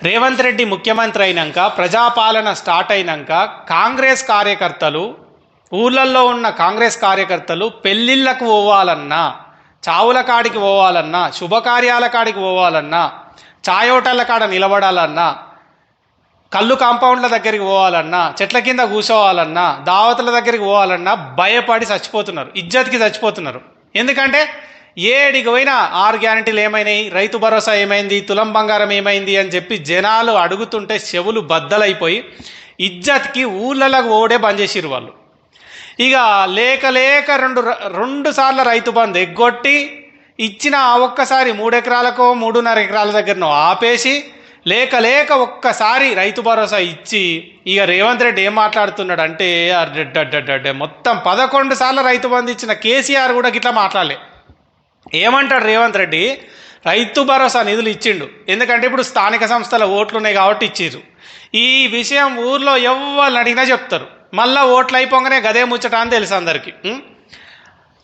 రేవంత్ రెడ్డి ముఖ్యమంత్రి అయినాక ప్రజాపాలన స్టార్ట్ అయినాక కాంగ్రెస్ కార్యకర్తలు ఊళ్ళల్లో ఉన్న కాంగ్రెస్ కార్యకర్తలు పెళ్ళిళ్ళకు పోవాలన్నా, చావుల కాడికి పోవాలన్నా, శుభకార్యాల కాడికి పోవాలన్నా, ఛాయోటల కాడ నిలబడాలన్నా, కళ్ళు కాంపౌండ్ల దగ్గరికి పోవాలన్నా, చెట్ల కింద కూర్చోవాలన్నా, దావతుల దగ్గరికి పోవాలన్నా భయపడి చచ్చిపోతున్నారు, ఇజ్జత్కి చచ్చిపోతున్నారు. ఎందుకంటే ఏడికి పోయినా 6 గ్యారెంటీలు ఏమైనాయి, రైతు భరోసా ఏమైంది, తులం బంగారం ఏమైంది అని చెప్పి జనాలు అడుగుతుంటే చెవులు బద్దలైపోయి ఇజ్జత్కి ఊళ్ళలకు ఓడే బంద్ చేసిరు వాళ్ళు. ఇక లేక లేక రెండు సార్లు రైతు బంధు ఎగ్గొట్టి ఇచ్చిన ఒక్కసారి 3 ఎకరాలకో 3.5 ఎకరాల దగ్గరనో ఆపేసి లేక లేక ఒక్కసారి రైతు భరోసా ఇచ్చి ఇక రేవంత్ రెడ్డి ఏం మాట్లాడుతున్నాడు అంటే మొత్తం 11 సార్లు రైతు బంధు ఇచ్చిన కేసీఆర్ కూడా గిట్లా మాట్లాడలే. ఏమంటాడు రేవంత్ రెడ్డి? రైతు భరోసా నిధులు ఇచ్చిండు, ఎందుకంటే ఇప్పుడు స్థానిక సంస్థల ఓట్లు ఉన్నాయి కాబట్టి ఇచ్చిర్రు. ఈ విషయం ఊర్లో ఎవరిని అడిగినా చెప్తారు. మళ్ళీ ఓట్లు అయిపోగానే గదే ముచ్చట అని తెలుసు అందరికీ.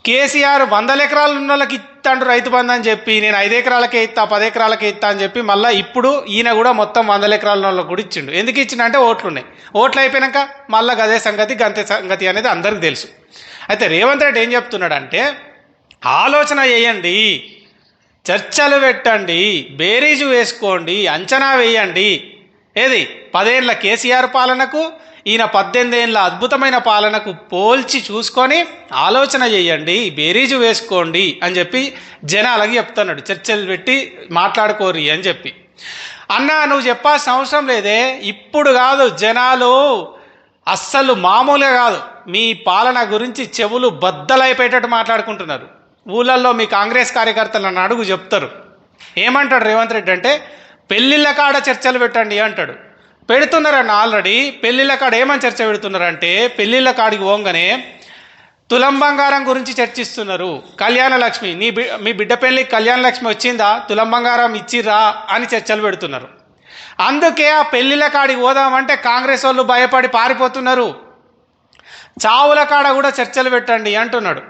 కేసీఆర్ 100 ఎకరాలు ఉన్న వాళ్ళకి ఇస్తాడు రైతు బంధు అని చెప్పి, నేను 5 ఎకరాలకే ఇస్తా 10 ఎకరాలకే ఇస్తా అని చెప్పి మళ్ళీ ఇప్పుడు ఈయన కూడా మొత్తం 100 ఎకరాల వాళ్ళకి కూడా ఇచ్చిండు. ఎందుకు ఇచ్చిండంటే ఓట్లు ఉన్నాయి. ఓట్లు అయిపోయాక మళ్ళీ గదే సంగతి గంతే సంగతి అనేది అందరికీ తెలుసు. అయితే రేవంత్ రెడ్డి ఏం చెప్తున్నాడంటే, ఆలోచన చేయండి, చర్చలు పెట్టండి, బేరీజు వేసుకోండి, అంచనా వేయండి. ఏది 10 ఏళ్ళ కేసీఆర్ పాలనకు ఈయన 18 ఏళ్ళ అద్భుతమైన పాలనకు పోల్చి చూసుకొని ఆలోచన చేయండి, బేరీజు వేసుకోండి అని చెప్పి జనాలకి చెప్తున్నాడు. చర్చలు పెట్టి మాట్లాడుకోరి అని చెప్పి. అన్నా నువ్వు చెప్పాల్సిన అవసరం లేదే, ఇప్పుడు కాదు, జనాలు అస్సలు మామూలుగా కాదు, మీ పాలన గురించి చెవులు బద్దలైపోయేటట్టు మాట్లాడుకుంటున్నారు. ఊళ్ళల్లో మీ కాంగ్రెస్ కార్యకర్తలను అడుగు చెప్తారు. ఏమంటాడు రేవంత్ రెడ్డి అంటే, పెళ్ళిళ్ళ కాడ చర్చలు పెట్టండి అంటాడు. పెడుతున్నారన్న ఆల్రెడీ. పెళ్ళిళ్ళ కాడ ఏమని చర్చ పెడుతున్నారంటే, పెళ్ళిళ్ళ కాడికి పోగానే తులం బంగారం గురించి చర్చిస్తున్నారు. కళ్యాణ లక్ష్మి, మీ బిడ్డ పెళ్ళికి కళ్యాణ లక్ష్మి వచ్చిందా, తులం బంగారం ఇచ్చిర్రా అని చర్చలు పెడుతున్నారు. అందుకే ఆ పెళ్ళిళ్ళ కాడికి పోదామంటే కాంగ్రెస్ వాళ్ళు భయపడి పారిపోతున్నారు. చావుల కాడ కూడా చర్చలు పెట్టండి అంటున్నాడు.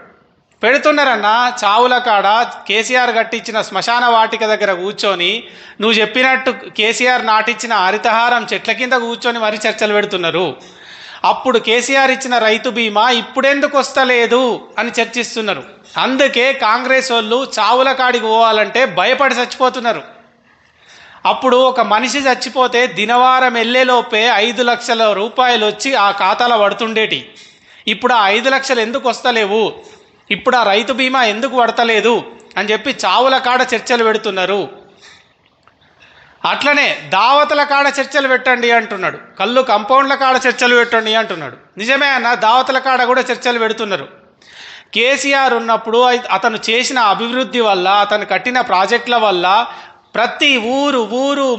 పెడుతున్నారన్న చావుల కాడ కేసీఆర్ కట్టించిన శ్మశాన వాటిక దగ్గర కూర్చొని నువ్వు చెప్పినట్టు కేసీఆర్ నాటించిన హరితహారం చెట్ల కింద కూర్చొని మరీ చర్చలు పెడుతున్నారు. అప్పుడు కేసీఆర్ ఇచ్చిన రైతు బీమా ఇప్పుడెందుకు వస్తలేదు అని చర్చిస్తున్నారు. అందుకే కాంగ్రెస్ వాళ్ళు చావుల కాడికి పోవాలంటే భయపడి చచ్చిపోతున్నారు. అప్పుడు ఒక మనిషి చచ్చిపోతే దినవారం వెళ్ళేలోపే 5 లక్షల రూపాయలు వచ్చి ఆ ఖాతాలో పడుతుండేటి. ఇప్పుడు ఆ 5 లక్షలు ఎందుకు వస్తలేవు, ఇప్పుడు ఆ రైతు బీమా ఎందుకు పడతలేదు అని చెప్పి చావుల కాడ చర్చలు పెడుతున్నారు. అట్లనే దావతుల కాడ చర్చలు పెట్టండి అంటున్నాడు. కళ్ళు కంపౌండ్ల కాడ చర్చలు పెట్టండి అంటున్నాడు. నిజమే అన్న, దావతుల కాడ కూడా చర్చలు పెడుతున్నారు. కేసీఆర్ ఉన్నప్పుడు అతను చేసిన అభివృద్ధి వల్ల, అతను కట్టిన ప్రాజెక్టుల వల్ల ప్రతి ఊరు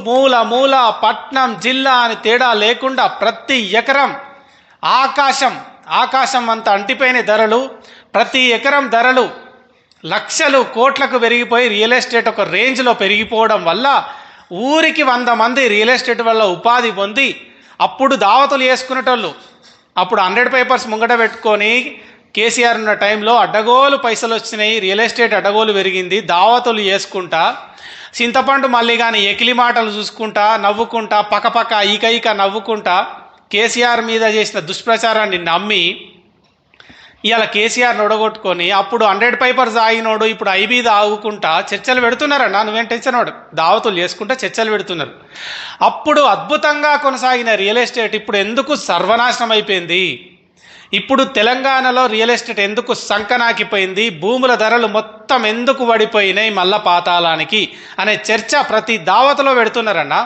మూల మూల పట్నం జిల్లా అని తేడా లేకుండా ప్రతి ఎకరం ఆకాశం అంత అంటిపోయిన ధరలు, ప్రతి ఎకరం ధరలు లక్షలు కోట్లకు పెరిగిపోయి రియల్ ఎస్టేట్ ఒక రేంజ్లో పెరిగిపోవడం వల్ల ఊరికి 100 మంది రియల్ ఎస్టేట్ వల్ల ఉపాధి పొంది, అప్పుడు దావతులు చేసుకునేటోళ్ళు. అప్పుడు 100 పేపర్స్ ముంగట పెట్టుకొని కేసీఆర్ ఉన్న టైంలో అడ్డగోలు పైసలు వచ్చినాయి, రియల్ ఎస్టేట్ అడ్డగోలు పెరిగింది. దావతులు చేసుకుంటా చింతపండు మళ్ళీ కానీ ఎకిలి మాటలు చూసుకుంటా నవ్వుకుంటా పక్కపక్క ఈక నవ్వుకుంటా కేసీఆర్ మీద చేసిన దుష్ప్రచారాన్ని నమ్మి ఇవాళ కేసీఆర్ని ఒడగొట్టుకొని అప్పుడు 100 పేపర్స్ ఆగినోడు ఇప్పుడు ఐబీ ఆగుకుంటా చర్చలు పెడుతున్నారన్నా. నువ్వేం టెన్షన్ వాడు, దావతులు చేసుకుంటా చర్చలు పెడుతున్నారు. అప్పుడు అద్భుతంగా కొనసాగిన రియల్ ఎస్టేట్ ఇప్పుడు ఎందుకు సర్వనాశనం అయిపోయింది, ఇప్పుడు తెలంగాణలో రియల్ ఎస్టేట్ ఎందుకు సంకనాకిపోయింది, భూముల ధరలు మొత్తం ఎందుకు పడిపోయినాయి మళ్ళా పాతాళానికి అనే చర్చ ప్రతి దావతలో పెడుతున్నారన్న.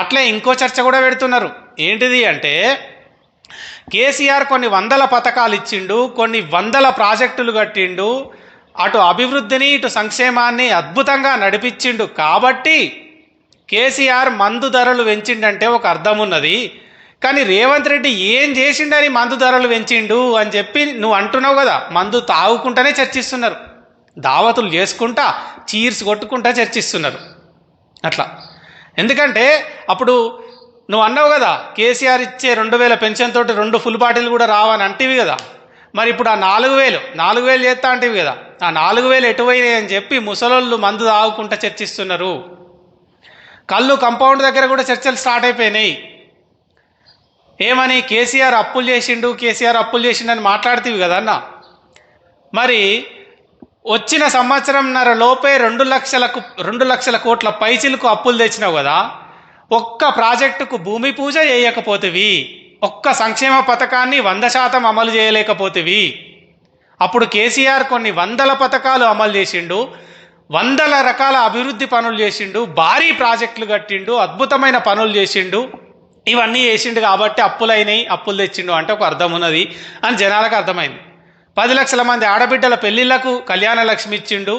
అట్లే ఇంకో చర్చ కూడా పెడుతున్నారు. ఏంటిది అంటే, కేసీఆర్ కొన్ని 100 పథకాలు ఇచ్చిండు, కొన్ని 100 ప్రాజెక్టులు కట్టిండు, అటు అభివృద్ధిని ఇటు సంక్షేమాన్ని అద్భుతంగా నడిపించిండు. కాబట్టి కేసీఆర్ మందు ధరలు పెంచిండంటే ఒక అర్థం ఉన్నది. కానీ రేవంత్ రెడ్డి ఏం చేసిండని మందు ధరలు పెంచిండు అని చెప్పి నువ్వు అంటున్నావు కదా, మందు తాగుకుంటానే చర్చిస్తున్నారు, దావతులు చేసుకుంటా చీర్స్ కొట్టుకుంటా చర్చిస్తున్నారు. అట్లా ఎందుకంటే అప్పుడు నువ్వు అన్నావు కదా, కేసీఆర్ ఇచ్చే 2000 పెన్షన్ తోటి 2 ఫుల్ బాటిల్ కూడా రావని అంటివి కదా. మరి ఇప్పుడు ఆ 4000 చేస్తా అంటివి కదా, ఆ 4000 ఎటువైనాయి అని చెప్పి ముసలోళ్ళు మందు తాగుకుంటా చర్చిస్తున్నారు. కళ్ళు కంపౌండ్ దగ్గర కూడా చర్చలు స్టార్ట్ అయిపోయినాయి. ఏమని? కేసీఆర్ అప్పులు చేసిండు, కేసీఆర్ అప్పులు చేసిండు అని మాట్లాడుతీవి కదా అన్న. మరి వచ్చిన సంవత్సరంన్నర లోపే 2 లక్షల కోట్ల పైచిలకు అప్పులు తెచ్చినావు కదా. ఒక్క ప్రాజెక్టుకు భూమి పూజ చేయకపోతేవి, ఒక్క సంక్షేమ పథకాన్ని 100% అమలు చేయలేకపోతేవి. అప్పుడు కేసీఆర్ కొన్ని వందల పథకాలు అమలు చేసిండు, వందల రకాల అభివృద్ధి పనులు చేసిండు, భారీ ప్రాజెక్టులు కట్టిండు, అద్భుతమైన పనులు చేసిండు. ఇవన్నీ చేసిండు కాబట్టి అప్పులైనాయి, అప్పులు తెచ్చిండు అంటే ఒక అర్థం ఉన్నది అని జనాలకు అర్థమైంది. 10 లక్షల మంది ఆడబిడ్డల పెళ్లిళ్లకు కళ్యాణ లక్ష్మి ఇచ్చిండు,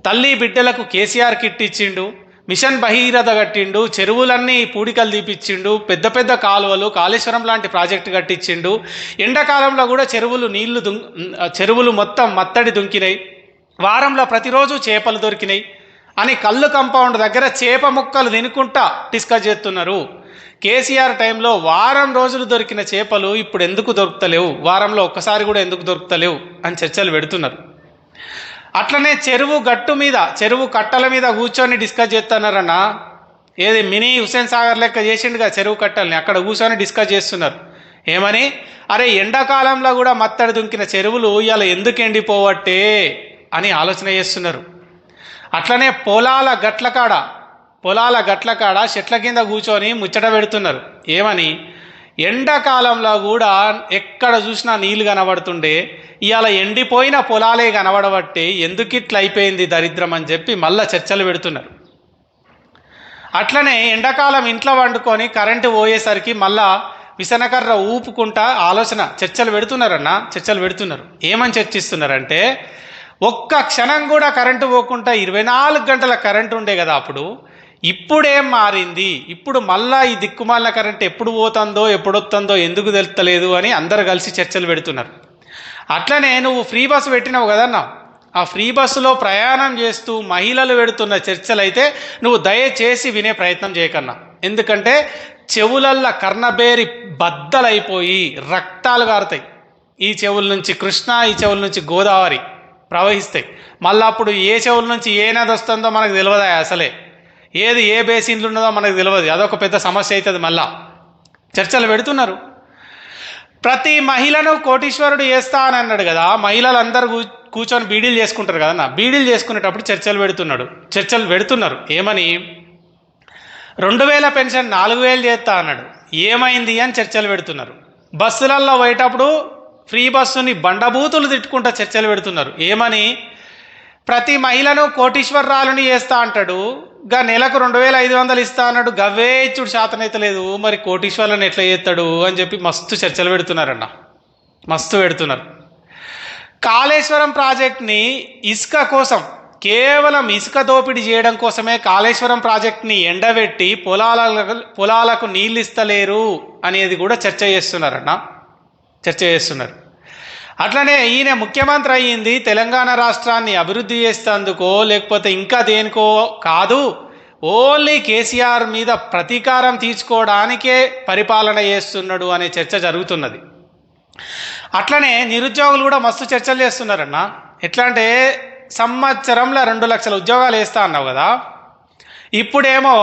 తల్లి బిడ్డలకు కేసీఆర్ కిట్ ఇచ్చిండు, మిషన్ భగీరథ కట్టిండు, చెరువులన్నీ పూడికలు తీపిచ్చిండు, పెద్ద పెద్ద కాలువలు, కాళేశ్వరం లాంటి ప్రాజెక్టు కట్టించిండు. ఎండాకాలంలో కూడా చెరువులు మొత్తం మత్తడి దుంకినాయి, వారంలో ప్రతిరోజు చేపలు దొరికినాయి అని కళ్ళు కంపౌండ్ దగ్గర చేప ముక్కలు తినుకుంటా డిస్కస్ చేస్తున్నారు. కేసీఆర్ టైంలో వారం రోజులు దొరికిన చేపలు ఇప్పుడు ఎందుకు దొరుకుతలేవు, వారంలో ఒక్కసారి కూడా ఎందుకు దొరుకుతలేవు అని చర్చలు పెడుతున్నారు. అట్లనే చెరువు గట్టు మీద, చెరువు కట్టల మీద కూర్చొని డిస్కస్ చేస్తున్నారన్న. ఏది మినీ హుస్సేన్ సాగర్ లెక్క చేసిండుగా చెరువు కట్టల్ని, అక్కడ కూర్చొని డిస్కస్ చేస్తున్నారు. ఏమని? అరే ఎండాకాలంలో కూడా మత్తడి దుంకిన చెరువులు ఇవాళ ఎందుకు ఎండిపోవట్టే అని ఆలోచన చేస్తున్నారు. అట్లనే పొలాల గట్ల కాడ చెట్ల కింద కూర్చొని ముచ్చట పెడుతున్నారు. ఏమని? ఎండాకాలంలో కూడా ఎక్కడ చూసినా నీళ్ళు కనబడుతుండే, ఇవాళ ఎండిపోయిన పొలాలే కనబడబట్టి ఎందుకు ఇట్లా అయిపోయింది దరిద్రం అని చెప్పి మళ్ళీ చర్చలు పెడుతున్నారు. అట్లనే ఎండాకాలం ఇంట్లో వండుకొని కరెంటు పోయేసరికి మళ్ళా విసనకర్ర ఊపుకుంటా చర్చలు పెడుతున్నారు. ఏమని చర్చిస్తున్నారంటే, ఒక్క క్షణం కూడా కరెంటు పోకుండా 24 గంటల కరెంటు ఉండే కదా అప్పుడు, ఇప్పుడేం మారింది, ఇప్పుడు మళ్ళా ఈ దిక్కుమాలిన కరెంట్ ఎప్పుడు పోతుందో ఎప్పుడొస్తుందో ఎందుకు తెలుస్తలేదు అని అందరు కలిసి చర్చలు పెడుతున్నారు. అట్లనే నువ్వు ఫ్రీ బస్సు పెట్టినావు కదన్నా, ఆ ఫ్రీ బస్సులో ప్రయాణం చేస్తూ మహిళలు పెడుతున్న చర్చలు అయితే నువ్వు దయచేసి వినే ప్రయత్నం చేయకన్నా. ఎందుకంటే చెవులల్ల కర్ణబేరి బద్దలైపోయి రక్తాలు గారుతాయి. ఈ చెవుల నుంచి కృష్ణ, ఈ చెవుల నుంచి గోదావరి ప్రవహిస్తాయి. మళ్ళీ అప్పుడు ఏ చెవుల నుంచి ఏ నది వస్తుందో మనకు తెలియదా, అసలే ఏది ఏ బేసిన్లు ఉన్నదో మనకు తెలియదు. అదొక పెద్ద సమస్య అవుతుంది. మళ్ళా చర్చలు పెడుతున్నారు. ప్రతి మహిళను కోటీశ్వరుడు చేస్తా అని అన్నాడు కదా, మహిళలు అందరూ కూర్చొని బీడీలు చేసుకుంటారు కదా, బీడీలు చేసుకునేటప్పుడు చర్చలు పెడుతున్నారు. ఏమని? 2000 పెన్షన్ 4000 చేస్తా అన్నాడు, ఏమైంది అని చర్చలు పెడుతున్నారు. బస్సులల్లో పోయేటప్పుడు ఫ్రీ బస్సుని బండబూతులు తిట్టుకుంటా చర్చలు పెడుతున్నారు. ఏమని? ప్రతి మహిళను కోటీశ్వరరాలుని చేస్తా అంటాడు, నెలకు 2500 ఇస్తా అన్నాడు, గవ్వే ఇచ్చుడు శాతనైతే లేదు, మరి కోటీశ్వర్లను ఎట్లా చేస్తాడు అని చెప్పి మస్తు చర్చలు పెడుతున్నారన్న, మస్తు పెడుతున్నారు. కాళేశ్వరం ప్రాజెక్ట్ని ఇసుక కోసం, కేవలం ఇసుక దోపిడీ చేయడం కోసమే కాళేశ్వరం ప్రాజెక్ట్ని ఎండబెట్టి పొలాలకు నీళ్ళు ఇస్తలేరు అనేది కూడా చర్చ చేస్తున్నారు. అట్లనే ఈయన ముఖ్యమంత్రి అయ్యింది తెలంగాణ రాష్ట్రాన్ని అభివృద్ధి చేసేందుకో లేకపోతే ఇంకా దేనికో కాదు, ఓన్లీ కేసీఆర్ మీద ప్రతీకారం తీర్చుకోవడానికే పరిపాలన చేస్తున్నాడు అనే చర్చ జరుగుతున్నది. అట్లనే నిరుద్యోగులు కూడా మస్తు చర్చలు చేస్తున్నారన్న. ఎట్లా అంటే, సంవత్సరంలో 2 లక్షల ఉద్యోగాలు వేస్తా అన్నావు కదా, ఇప్పుడేమో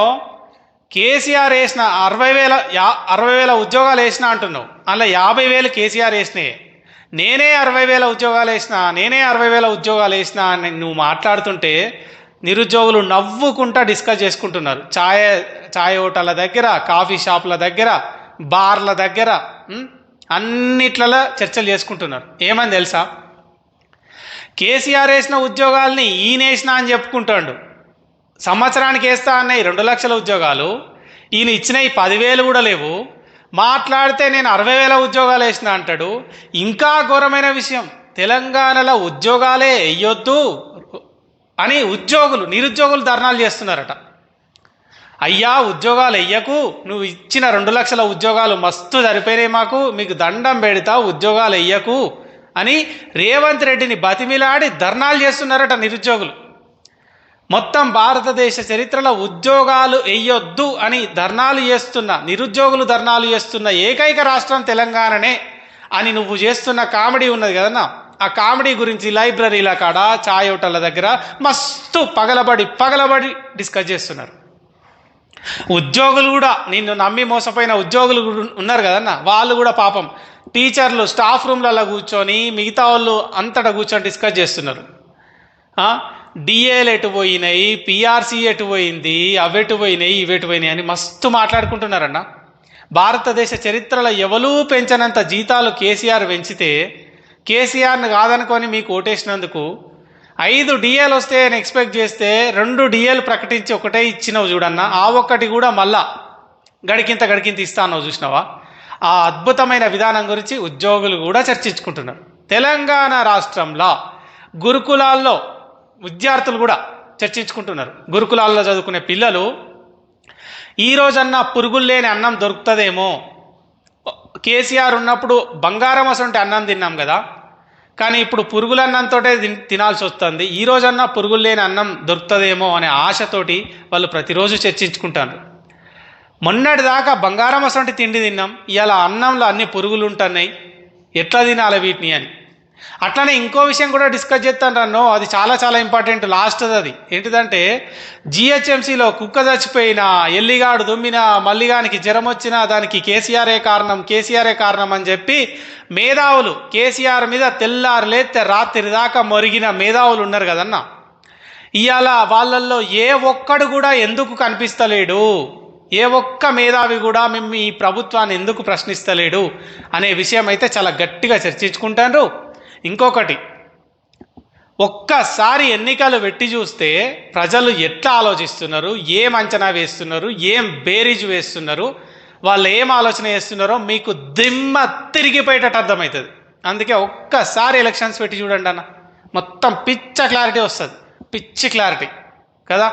కేసీఆర్ వేసిన 60,000 ఉద్యోగాలు వేసినా అంటున్నావు. అలా 50,000 కేసీఆర్ వేసినాయి. నేనే 60,000 ఉద్యోగాలు వేసినా అని నువ్వు మాట్లాడుతుంటే నిరుద్యోగులు నవ్వుకుంటా డిస్కస్ చేసుకుంటున్నారు. ఛాయ్ హోటళ్ళ దగ్గర, కాఫీ షాపుల దగ్గర, బార్ల దగ్గర అన్నిట్లలో చర్చలు చేసుకుంటున్నారు. ఏమని తెలుసా? కేసీఆర్ వేసిన ఉద్యోగాల్ని ఈయన వేసినా అని చెప్పుకుంటాడు. సంవత్సరానికి వేస్తా అన్నాయి 2 లక్షల ఉద్యోగాలు, ఈయన ఇచ్చినవి 10,000 కూడా లేవు. మాట్లాడితే నేను 60,000 ఉద్యోగాలు వేసిన అంటాడు. ఇంకా ఘోరమైన విషయం, తెలంగాణలో ఉద్యోగాలే వెయ్యొద్దు అని నిరుద్యోగులు ధర్నాలు చేస్తున్నారట. అయ్యా ఉద్యోగాలు వెయ్యకు, నువ్వు ఇచ్చిన 2 లక్షల ఉద్యోగాలు మస్తు సరిపోయినాయి, మీకు దండం పెడతా, ఉద్యోగాలు వెయ్యకు అని రేవంత్ రెడ్డిని బతిమిలాడి ధర్నాలు చేస్తున్నారట నిరుద్యోగులు. మొత్తం భారతదేశ చరిత్రలో ఉద్యోగాలు వెయ్యొద్దు అని నిరుద్యోగులు ధర్నాలు చేస్తున్న ఏకైక రాష్ట్రం తెలంగాణనే అని నువ్వు చేస్తున్న కామెడీ ఉన్నది కదన్నా, ఆ కామెడీ గురించి లైబ్రరీల కాడ, ఛాయ్ హోటళ్ళ దగ్గర మస్తు పగలబడి డిస్కస్ చేస్తున్నారు. ఉద్యోగులు కూడా నిన్ను నమ్మి మోసపోయిన ఉద్యోగులు కూడా ఉన్నారు కదన్న, వాళ్ళు కూడా పాపం టీచర్లు స్టాఫ్ రూమ్లలో కూర్చొని మిగతా వాళ్ళు అంతటా కూర్చొని డిస్కస్ చేస్తున్నారు. డిఏలు ఎటు పోయినాయి, పిఆర్సీ ఎటు పోయింది, అవెటు పోయినాయి, ఇవెటు పోయినాయి అని మస్తు మాట్లాడుకుంటున్నారన్న. భారతదేశ చరిత్రలో ఎవరూ పెంచనంత జీతాలు కేసీఆర్ పెంచితే కేసీఆర్ని కాదనుకొని మీకు ఓటేసినందుకు 5 డిఏలు వస్తాయని ఎక్స్పెక్ట్ చేస్తే 2 డిఏలు ప్రకటించి ఒకటే ఇచ్చినావు చూడన్న. ఆ ఒక్కటి కూడా మళ్ళా గడికింత ఇస్తానో చూసినావా? ఆ అద్భుతమైన విధానం గురించి ఉద్యోగులు కూడా చర్చించుకుంటున్నారు. తెలంగాణ రాష్ట్రంలో గురుకులాల్లో విద్యార్థులు కూడా చర్చించుకుంటున్నారు. గురుకులాల్లో చదువుకునే పిల్లలు ఈరోజన్నా పురుగులు లేని అన్నం దొరుకుతుందేమో, కేసీఆర్ ఉన్నప్పుడు బంగారం అసంటే అన్నం తిన్నాం కదా, కానీ ఇప్పుడు పురుగుల అన్నంతో తినాల్సి వస్తుంది. ఈరోజన్నా పురుగులు లేని అన్నం దొరుకుతుందేమో అనే ఆశతోటి వాళ్ళు ప్రతిరోజు చర్చించుకుంటారు. మొన్నటిదాకా బంగారం అసంటి తిండి తిన్నాం, ఇలా అన్నంలో అన్ని పురుగులు ఉంటున్నాయి, ఎట్లా తినాలి వీటిని అని. అట్లనే ఇంకో విషయం కూడా డిస్కస్ చేస్తాను, అది చాలా ఇంపార్టెంట్. లాస్ట్ అది ఏంటిదంటే, జిహెచ్ఎంసీలో కుక్క చచ్చిపోయినా, ఎల్లిగాడు దుమ్మినా, మల్లిగానికి జ్వరం వచ్చినా దానికి కేసీఆరే కారణం అని చెప్పి మేధావులు కేసీఆర్ మీద తెల్లారు లేతే రాత్రి దాకా మొరిగిన మేధావులు ఉన్నారు కదన్న. ఇవాళ వాళ్ళల్లో ఏ ఒక్కడు కూడా ఎందుకు కనిపిస్తలేడు, ఏ ఒక్క మేధావి కూడా మేము ఈ ప్రభుత్వాన్ని ఎందుకు ప్రశ్నిస్తలేడు అనే విషయం అయితే చాలా గట్టిగా చర్చించుకుంటారు. ఇంకొకటి, ఒక్కసారి ఎన్నికలు పెట్టి చూస్తే ప్రజలు ఎట్లా ఆలోచిస్తున్నారు, ఏం అంచనా వేస్తున్నారు, ఏం బేరీజు వేస్తున్నారు, వాళ్ళు ఏం ఆలోచన చేస్తున్నారో మీకు దిమ్మ తిరిగిపోయేటట్టు అర్థమవుతుంది. అందుకే ఒక్కసారి ఎలక్షన్స్ పెట్టి చూడండి అన్న, మొత్తం పిచ్చ క్లారిటీ వస్తుంది, పిచ్చి క్లారిటీ కదా.